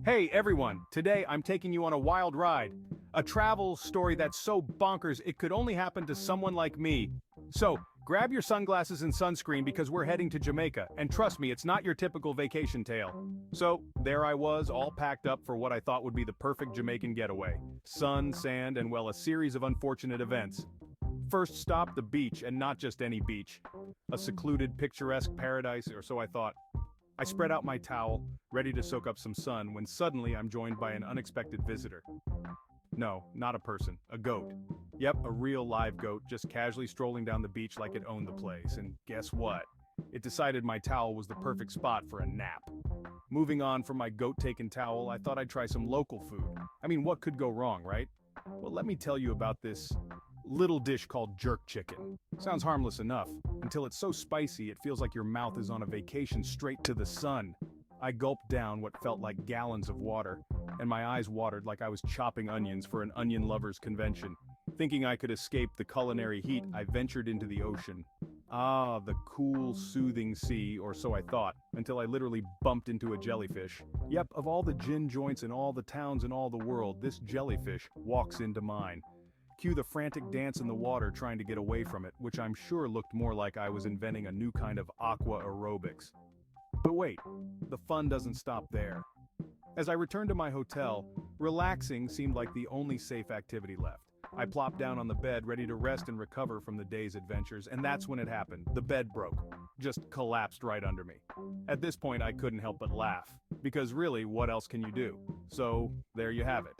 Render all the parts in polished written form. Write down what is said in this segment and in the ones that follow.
Hey everyone, today I'm taking you on a wild ride. A travel story that's so bonkers it could only happen to someone like me. So, grab your sunglasses and sunscreen because we're heading to Jamaica, and trust me, it's not your typical vacation tale. So, there I was, all packed up for what I thought would be the perfect Jamaican getaway. Sun, sand, and well, a series of unfortunate events. First stop, the beach, and not just any beach. A secluded, picturesque paradise, or so I thought. I spread out my towel, ready to soak up some sun, when suddenly I'm joined by an unexpected visitor. No, not a person, a goat. Yep, a real live goat, just casually strolling down the beach like it owned the place, and guess what? It decided my towel was the perfect spot for a nap. Moving on from my goat-taken towel, I thought I'd try some local food. I mean, what could go wrong, right? Well, let me tell you about this little dish called jerk chicken. Sounds harmless enough, until it's so spicy it feels like your mouth is on a vacation straight to the sun. I gulped down what felt like gallons of water, and my eyes watered like I was chopping onions for an onion lovers convention. Thinking I could escape the culinary heat, I ventured into the ocean. Ah, the cool, soothing sea, or so I thought, until I literally bumped into a jellyfish. Yep, of all the gin joints in all the towns in all the world, this jellyfish walks into mine. Cue the frantic dance in the water trying to get away from it, which I'm sure looked more like I was inventing a new kind of aqua aerobics. But wait, the fun doesn't stop there. As I returned to my hotel, relaxing seemed like the only safe activity left. I plopped down on the bed, ready to rest and recover from the day's adventures, and that's when it happened. The bed broke. Just collapsed right under me. At this point, I couldn't help but laugh. Because really, what else can you do? So, there you have it.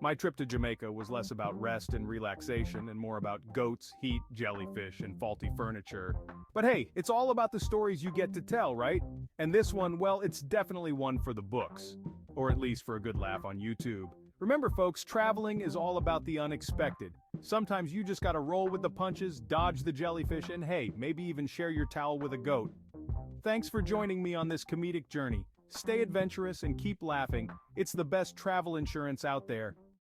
My trip to Jamaica was less about rest and relaxation and more about goats, heat, jellyfish, and faulty furniture. But hey, it's all about the stories you get to tell, right? And this one, well, it's definitely one for the books. Or at least for a good laugh on YouTube. Remember folks, traveling is all about the unexpected. Sometimes you just gotta roll with the punches, dodge the jellyfish, and hey, maybe even share your towel with a goat. Thanks for joining me on this comedic journey. Stay adventurous and keep laughing. It's the best travel insurance out there.